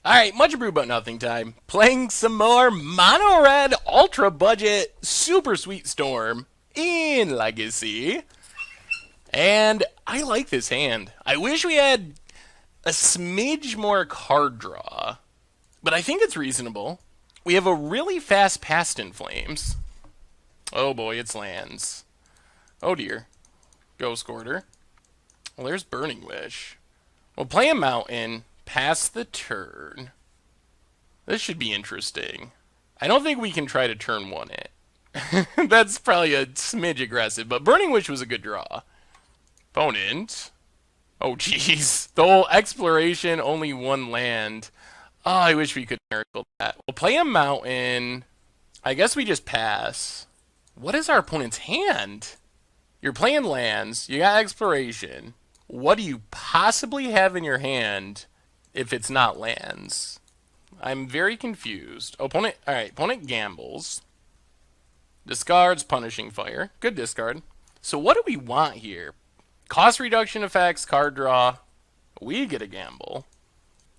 Alright, much Abrew but nothing time. Playing some more Mono Red Ultra Budget Super Sweet Storm in Legacy. And I like this hand. I wish we had a smidge more card draw, but I think it's reasonable. We have a really fast Past in Flames. Oh boy, it's lands. Oh dear. Ghost Quarter. Well, there's Burning Wish. We'll play a Mountain, pass the turn. This should be interesting. I don't think we can try to turn one it. That's probably a smidge aggressive, but Burning Wish was a good draw. Opponent. Oh, jeez. The whole exploration, only one land. Oh, I wish we could miracle that. We'll play a Mountain. I guess we just pass. What is our opponent's hand? You're playing lands. You got exploration. What do you possibly have in your hand if it's not lands? I'm very confused. Opponent, all right. Opponent gambles. Discards Punishing Fire. Good discard. So what do we want here? Cost reduction effects, card draw. We get a gamble.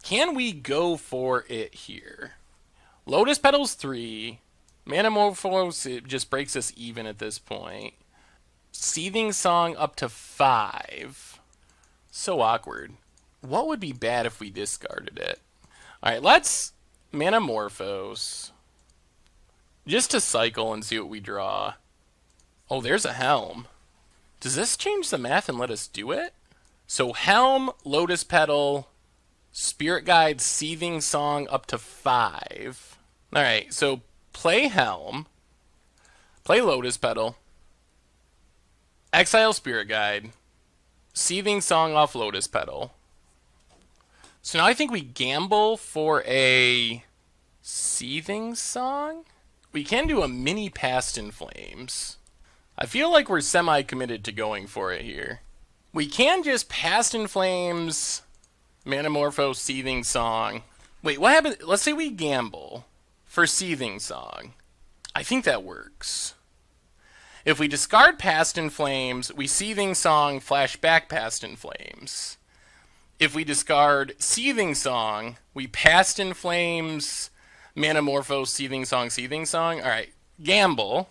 Can we go for it here? Lotus Petals 3. Manamorphose, it just breaks us even at this point. Seething Song up to 5. So awkward. What would be bad if we discarded it? Alright, let's Manamorphose. Just to cycle and see what we draw. Oh, there's a Helm. Does this change the math and let us do it? So Helm, Lotus Petal, Spirit Guide, Seething Song up to 5. Alright, so play Helm, play Lotus Petal, exile Spirit Guide, Seething Song off Lotus Petal. So now I think we gamble for a Seething Song? We can do a mini Past in Flames. I feel like we're semi-committed to going for it here. We can just Past in Flames, Manamorphose, Seething Song. Wait, what happened? Let's say we gamble for Seething Song. I think that works. If we discard Past in Flames, we Seething Song, flash back Past in Flames. If we discard Seething Song, we Past in Flames, Manamorphose, Seething Song, Seething Song. Alright, gamble.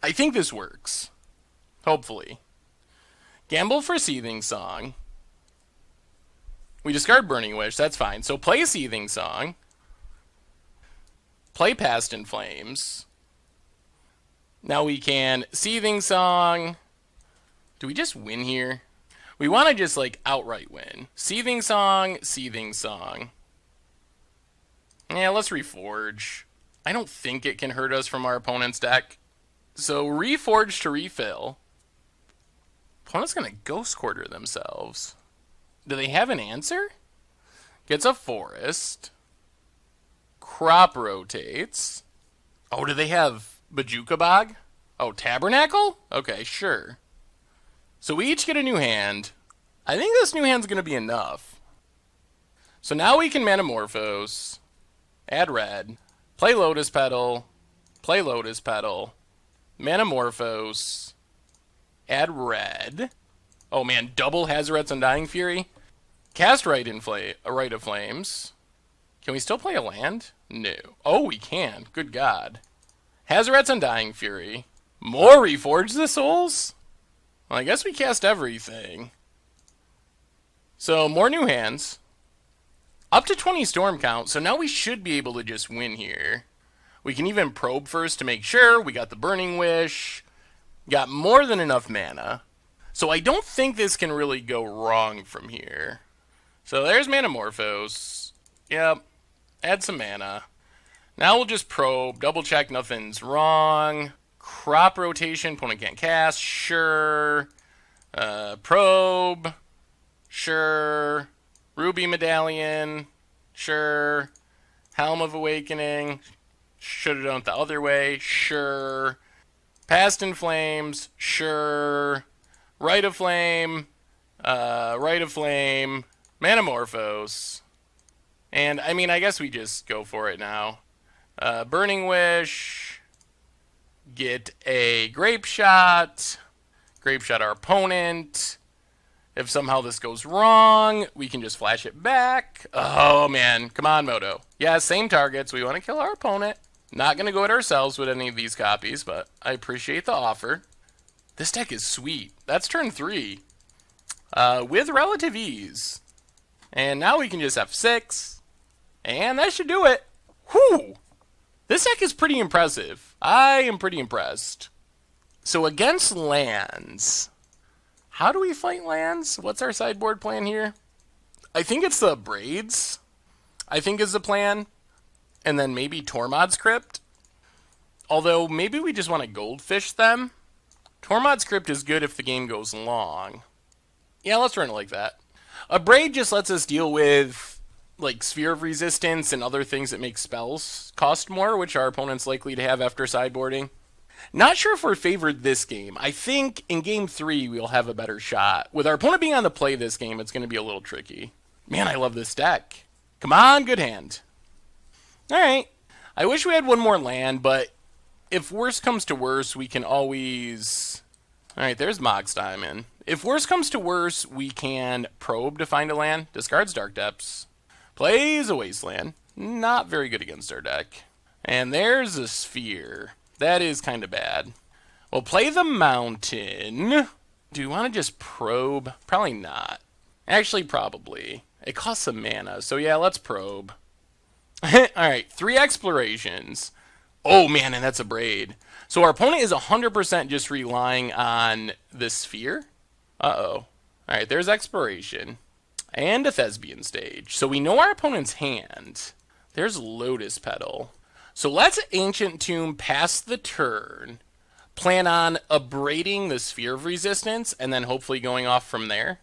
I think this works. Hopefully. Gamble for Seething Song. We discard Burning Wish, that's fine. So play Seething Song. Play Past in Flames. Now we can Seething Song. Do we just win here? We want to just like outright win. Seething Song, Seething Song. Yeah, let's Reforge. I don't think it can hurt us from our opponent's deck. So Reforge to refill. Opponent's going to Ghost Quarter themselves. Do they have an answer? Gets a Forest. Crop rotates. Oh, do they have Bajuka Bog? Oh, Tabernacle? Okay, sure. So we each get a new hand. I think this new hand's going to be enough. So now we can Manamorphose, add red, play Lotus Petal, play Lotus Petal, Manamorphose, add red. Oh man, double Hazoret's Undying Fury. Cast Rite of Flames. Can we still play a land? No. Oh, we can. Good God. Hazoret's Undying Fury. More Reforge the Souls? Well, I guess we cast everything. So, more new hands. Up to 20 storm count, so now we should be able to just win here. We can even probe first to make sure. We got the Burning Wish. Got more than enough mana. So I don't think this can really go wrong from here. So there's Manamorphose. Yep. Add some mana. Now we'll just probe, double check nothing's wrong. Crop rotation, opponent can't cast. Sure. Probe. Sure. Ruby Medallion. Sure. Helm of Awakening. Should have done it the other way. Sure. Past in Flames. Sure. Rite of Flame. Rite of Flame. Manamorphose. And, I mean, I guess we just go for it now. Burning Wish. Get a Grape Shot. Grape Shot our opponent. If somehow this goes wrong, we can just flash it back. Oh, man. Come on, Moto. Yeah, same targets. We want to kill our opponent. Not going to go at ourselves with any of these copies, but I appreciate the offer. This deck is sweet. That's turn 3. With relative ease. And now we can just F6. And that should do it. Whew! This deck is pretty impressive. I am pretty impressed. So against lands, how do we fight lands? What's our sideboard plan here? I think it's the Braids, I think is the plan. And then maybe Tormod's Crypt. Although maybe we just want to Goldfish them. Tormod's Crypt is good if the game goes long. Yeah, let's run it like that. A Braid just lets us deal with like Sphere of Resistance and other things that make spells cost more, which our opponent's likely to have after sideboarding. Not sure if we're favored this game. I think in game 3 we'll have a better shot. With our opponent being on the play this game, it's going to be a little tricky. Man, I love this deck. Come on, good hand. Alright. I wish we had one more land, but if worse comes to worse, we can always... Alright, there's Mox Diamond. If worse comes to worse, we can probe to find a land. Discards Dark Depths. Plays a Wasteland. Not very good against our deck. And there's a Sphere. That is kind of bad. We'll play the Mountain. Do we want to just probe? Probably not. Actually, probably. It costs some mana, so yeah, let's probe. Alright, 3 explorations. Oh man, and that's a Braid. So our opponent is 100% just relying on the Sphere. Uh-oh. Alright, there's Exploration. And a Thespian Stage. So we know our opponent's hand. There's Lotus Petal. So let's Ancient Tomb pass the turn. Plan on abrading the Sphere of Resistance, and then hopefully going off from there.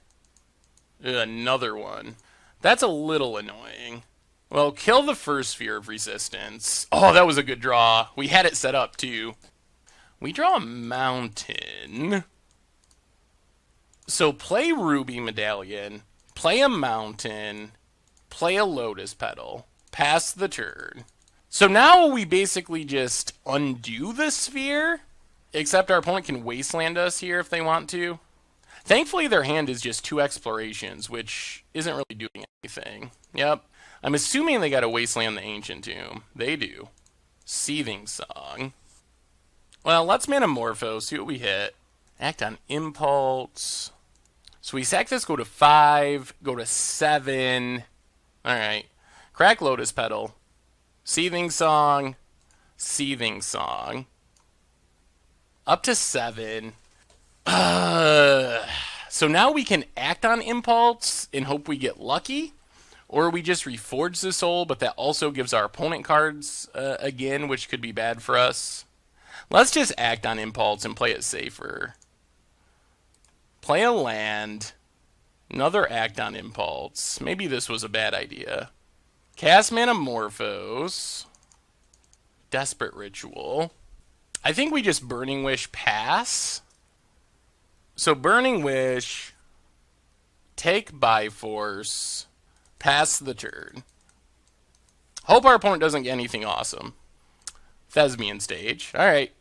Another one. That's a little annoying. Well, kill the first Sphere of Resistance. Oh, that was a good draw. We had it set up, too. We draw a Mountain. So play Ruby Medallion. Play a Mountain. Play a Lotus Petal. Pass the turn. So now we basically just undo the Sphere. Except our opponent can Wasteland us here if they want to. Thankfully, their hand is just 2 explorations, which isn't really doing anything. Yep. I'm assuming they got to Wasteland the Ancient Tomb. They do. Seething Song. Well, let's Manamorpho, see what we hit. Act on Impulse. So we sack this, go to 5, go to 7. Alright. Crack Lotus Petal. Seething Song. Seething Song. Up to 7. So now we can act on Impulse and hope we get lucky. Or we just reforge the soul, but that also gives our opponent cards again, which could be bad for us. Let's just act on Impulse and play it safer. Play a land. Another act on Impulse. Maybe this was a bad idea. Cast Manamorphose. Desperate Ritual. I think we just Burning Wish pass. So Burning Wish. Take Byforce. Pass the turn. Hope our opponent doesn't get anything awesome. Thespian Stage. Alright.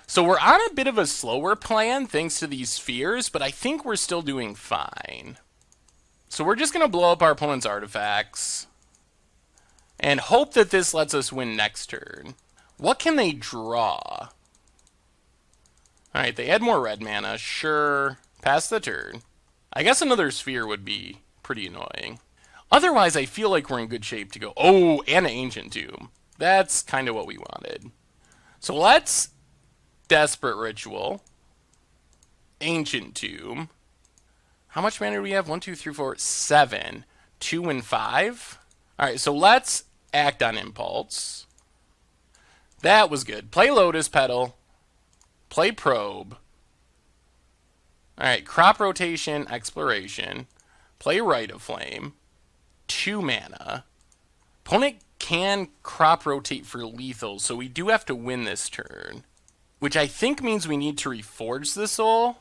So we're on a bit of a slower plan thanks to these spheres, but I think we're still doing fine. So we're just going to blow up our opponent's artifacts. And hope that this lets us win next turn. What can they draw? Alright, they add more red mana. Sure. Pass the turn. I guess another sphere would be pretty annoying. Otherwise, I feel like we're in good shape to go. Oh, and an Ancient Tomb. That's kind of what we wanted. So let's Desperate Ritual. Ancient Tomb. How much mana do we have? 1, 2, 3, 4, 7. 2 and 5. Alright, so let's act on Impulse. That was good. Play Lotus Petal. Play Probe. Alright, Crop Rotation, Exploration. Play Rite of Flame. 2 mana. Opponent can Crop Rotate for lethal, so we do have to win this turn. Which I think means we need to reforge the soul.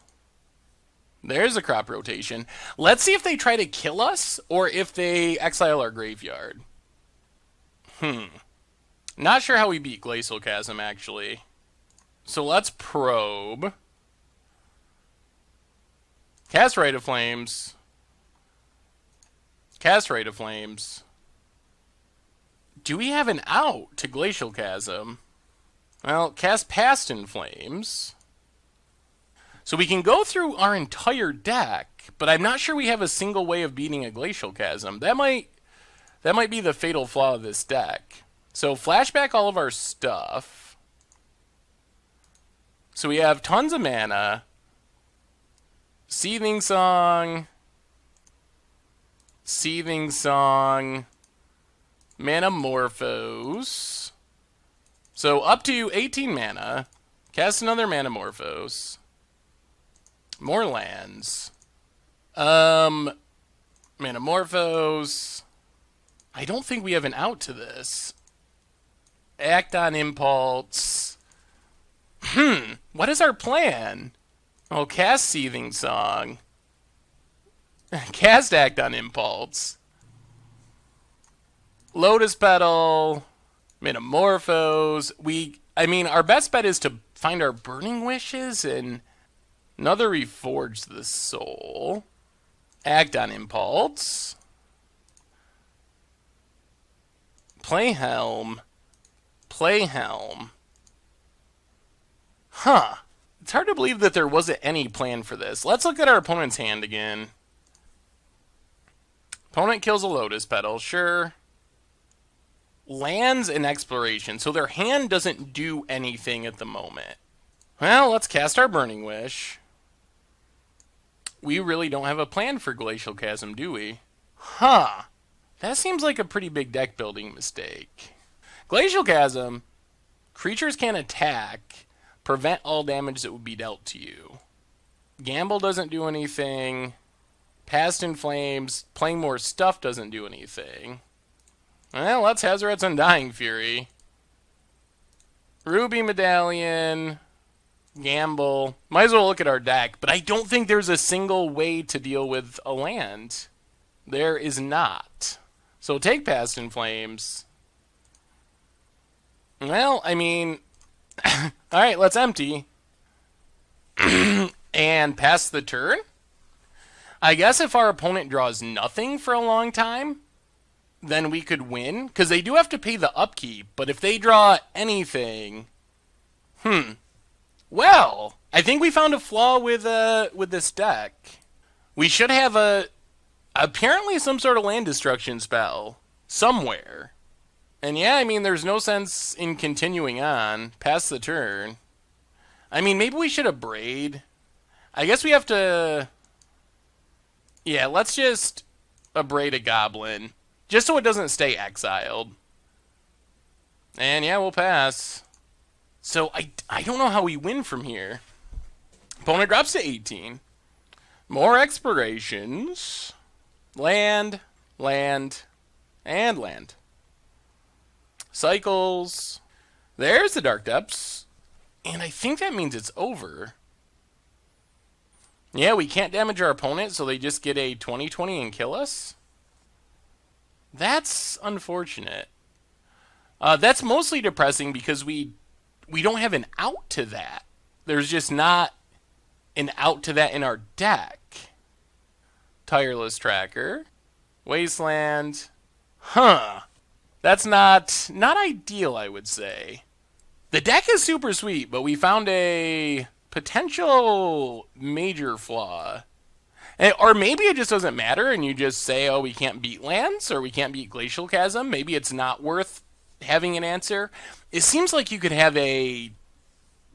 There's a Crop Rotation. Let's see if they try to kill us, or if they exile our graveyard. Not sure how we beat Glacial Chasm, actually. So let's probe. Cast Rite of Flames. Cast Rite of Flames. Do we have an out to Glacial Chasm? Well, cast Past in Flames. So we can go through our entire deck, but I'm not sure we have a single way of beating a Glacial Chasm. That might be the fatal flaw of this deck. So flashback all of our stuff. So we have tons of mana. Seething Song. Seething Song. Manamorphose. So up to 18 mana. Cast another Manamorphose. More lands. Manamorphose. I don't think we have an out to this. Act on Impulse. What is our plan? Oh, cast Seething Song. Cast Act on Impulse. Lotus Petal. Manamorphose. Our best bet is to find our Burning Wishes and another Reforge the Soul. Act on Impulse. Play Helm. Play Helm. Huh. It's hard to believe that there wasn't any plan for this. Let's look at our opponent's hand again. Opponent kills a Lotus Petal, sure. Lands and Exploration, so their hand doesn't do anything at the moment. Well, let's cast our Burning Wish. We really don't have a plan for Glacial Chasm, do we? Huh. That seems like a pretty big deck building mistake. Glacial Chasm. Creatures can attack. Prevent all damage that would be dealt to you. Gamble doesn't do anything. Past in Flames. Playing more stuff doesn't do anything. Well, let's Hazoret's Undying Fury. Ruby Medallion. Gamble. Might as well look at our deck, but I don't think there's a single way to deal with a land. There is not. So take Past in Flames. Well, alright, let's empty. And pass the turn? I guess if our opponent draws nothing for a long time, then we could win. Because they do have to pay the upkeep, but if they draw anything... Well, I think we found a flaw with this deck. We should have apparently some sort of land destruction spell somewhere. And yeah, there's no sense in continuing on past the turn. Maybe we should have Braid. I guess we have to... Yeah, let's just Abrade a Goblin. Just so it doesn't stay exiled. And yeah, we'll pass. So I don't know how we win from here. Opponent drops to 18. More expirations. Land, land, and land. Cycles. There's the Dark Depths. And I think that means it's over. Yeah, we can't damage our opponent, so they just get a 20/20 and kill us? That's unfortunate. That's mostly depressing because we don't have an out to that. There's just not an out to that in our deck. Tireless Tracker. Wasteland. Huh. That's not ideal, I would say. The deck is super sweet, but we found a potential major flaw. Or maybe it just doesn't matter and you just say, oh, we can't beat lands or we can't beat Glacial Chasm. Maybe it's not worth having an answer. It seems like you could have a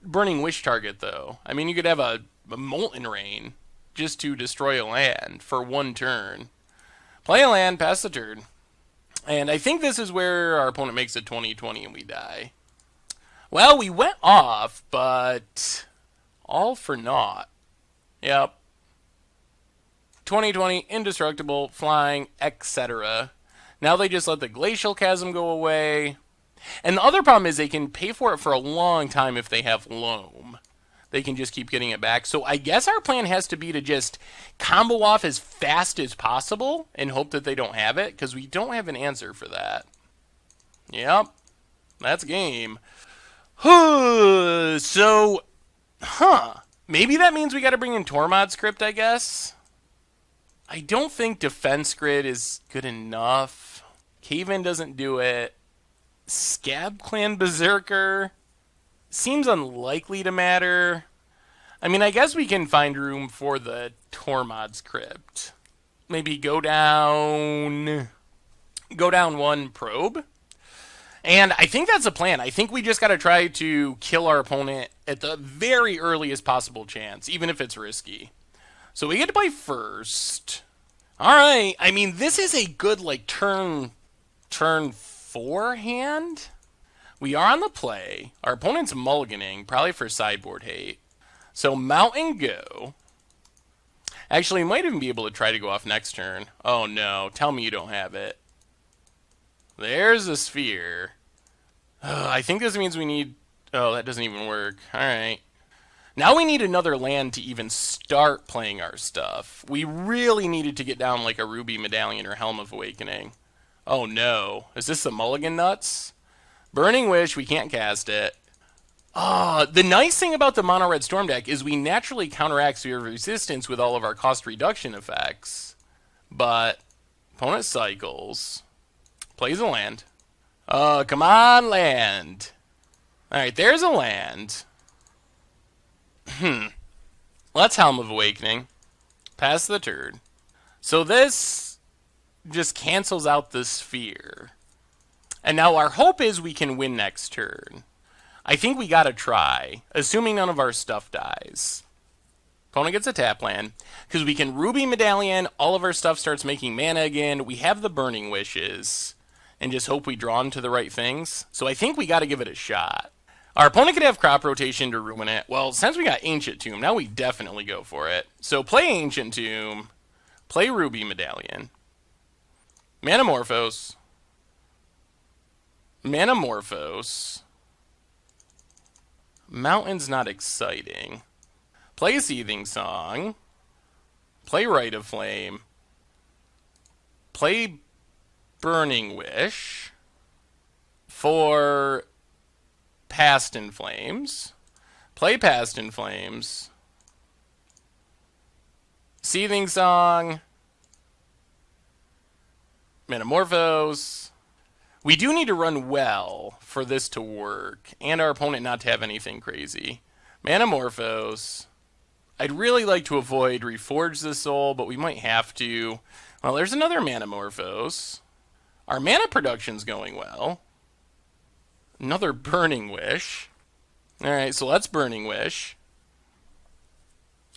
Burning Wish target, though. You could have a Molten Rain just to destroy a land for one turn. Play a land, pass the turn. And I think this is where our opponent makes a 20/20 and we die. Well, we went off, but all for naught. Yep. 20/20, indestructible, flying, etc. Now they just let the Glacial Chasm go away. And the other problem is they can pay for it for a long time if they have Loam. They can just keep getting it back. So I guess our plan has to be to just combo off as fast as possible and hope that they don't have it, because we don't have an answer for that. Yep. That's game. So, Maybe that means we got to bring in Tormod's Crypt, I guess. I don't think Defense Grid is good enough. Cave-In doesn't do it. Scab Clan Berserker seems unlikely to matter. I mean, I guess we can find room for the Tormod's Crypt. Maybe go down one probe. And I think that's a plan. I think we just got to try to kill our opponent at the very earliest possible chance, even if it's risky. So we get to play first. All right. I mean, this is a good, like, turn 4 hand. We are on the play. Our opponent's mulliganing, probably for sideboard hate. So mount and go. Actually, might even be able to try to go off next turn. Oh, no. Tell me you don't have it. There's a sphere. I think this means we need... Oh, that doesn't even work. All right. Now we need another land to even start playing our stuff. We really needed to get down like a Ruby Medallion or Helm of Awakening. Oh, no. Is this the mulligan nuts? Burning Wish, we can't cast it. The nice thing about the mono red storm deck is we naturally counteract Sphere of Resistance with all of our cost reduction effects. But opponent cycles. Plays a land. Come on, land. Alright, there's a land. Let's Helm of Awakening. Pass the turn. So this just cancels out the sphere. And now our hope is we can win next turn. I think we gotta try, assuming none of our stuff dies. Opponent gets a tap land. Because we can Ruby Medallion, all of our stuff starts making mana again. We have the Burning Wishes. And just hope we draw into the right things. So I think we gotta give it a shot. Our opponent could have Crop Rotation to ruin it. Well, since we got Ancient Tomb, now we definitely go for it. So play Ancient Tomb. Play Ruby Medallion. Manamorphose. Manamorphose. Mountain's not exciting. Play Seething Song. Play Rite of Flame. Play Burning Wish. For Past in Flames. Play Past in Flames. Seething Song. Manamorphose. We do need to run well for this to work, and our opponent not to have anything crazy. Manamorphose. I'd really like to avoid Reforge the Soul, but we might have to. Well, there's another Manamorphose. Our mana production's going well. Another Burning Wish. Alright, so let's Burning Wish.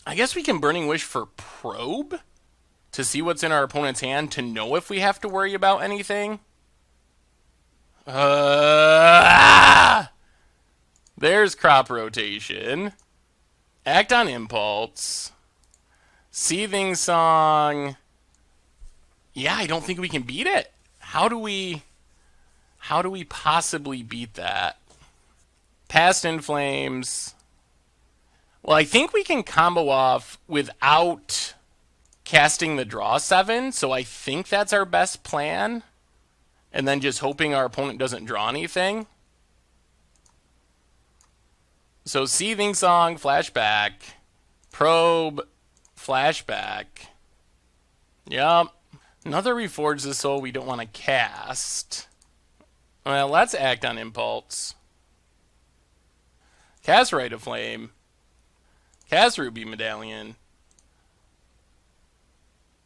I guess we can Burning Wish for Probe? To see what's in our opponent's hand, to know if we have to worry about anything? There's Crop Rotation. Act on Impulse. Seething Song. Yeah, I don't think we can beat it. How do we possibly beat that? Past in Flames. Well, I think we can combo off without casting the draw 7, so I think that's our best plan. And then just hoping our opponent doesn't draw anything. So Seething Song, Flashback. Probe, Flashback. Yup. Another Reforge the Soul we don't want to cast. Well, let's act on Impulse. Cast Rite of Flame. Cast Ruby Medallion.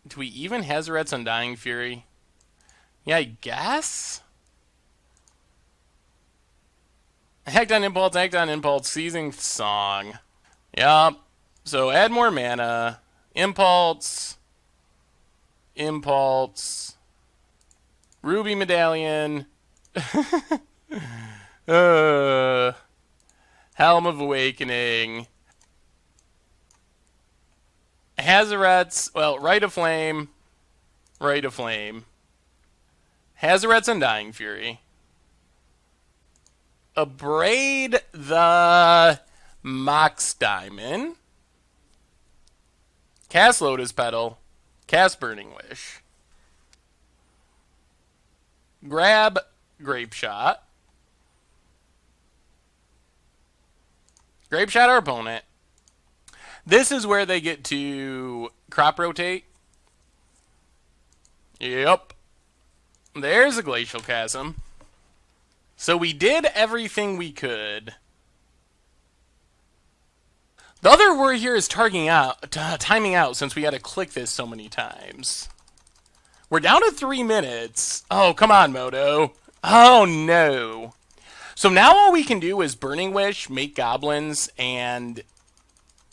Do we even Hazoret's Undying Fury? Yeah, I guess? Act on Impulse, Seething Song. Yup. So add more mana. Impulse. Ruby Medallion. Helm of Awakening. Hazoret's, well, Rite of Flame. Hazoret's Undying Fury. Abrade the Mox Diamond. Cast Lotus Petal. Cast Burning Wish. Grab Grape Shot. Grape Shot our opponent. This is where they get to crop rotate. Yep. There's a glacial chasm. So we did everything we could. The other worry here is timing out since we had to click this so many times. We're down to 3 minutes. Oh, come on, Moto. Oh, no. So now all we can do is Burning Wish, make goblins, and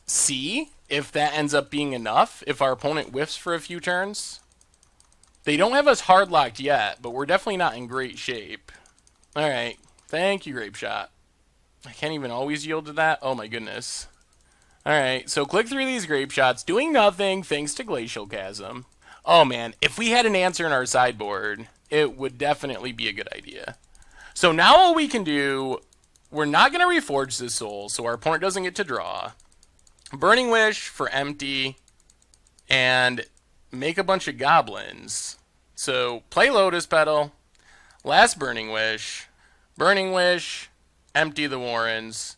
see if that ends up being enough, if our opponent whiffs for a few turns. They don't have us hard locked yet, but we're definitely not in great shape. Alright, thank you, Grape Shot. I can't even always yield to that. Oh my goodness. Alright, so click through these Grape Shots, doing nothing thanks to Glacial Chasm. Oh man, if we had an answer in our sideboard, it would definitely be a good idea. So now all we can do, we're not going to reforge this soul, so our opponent doesn't get to draw. Burning Wish for empty, and make a bunch of goblins. So play Lotus Petal, last Burning Wish, empty the Warrens,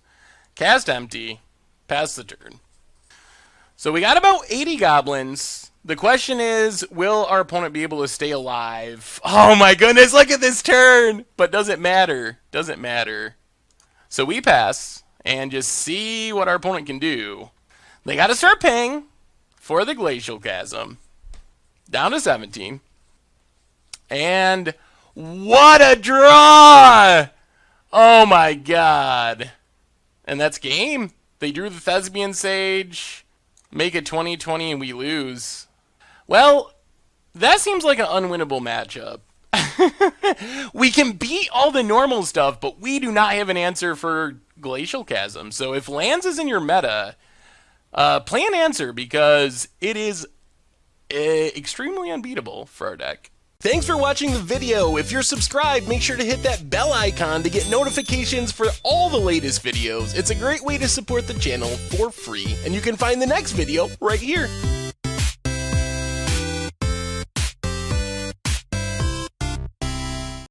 cast empty, pass the turn. So we got about 80 goblins. The question is, will our opponent be able to stay alive? Oh my goodness, look at this turn! But doesn't matter. Doesn't matter. So we pass and just see what our opponent can do. They got to start paying for the Glacial Chasm. Down to 17. And what a draw! Oh my god. And that's game. They drew the Thespian Sage, make it 20-20, and we lose. Well, that seems like an unwinnable matchup. We can beat all the normal stuff, but we do not have an answer for Glacial Chasm. So if lands is in your meta, play an answer, because it is extremely unbeatable for our deck. Thanks for watching the video. If you're subscribed, make sure to hit that bell icon to get notifications for all the latest videos. It's a great way to support the channel for free, and you can find the next video right here.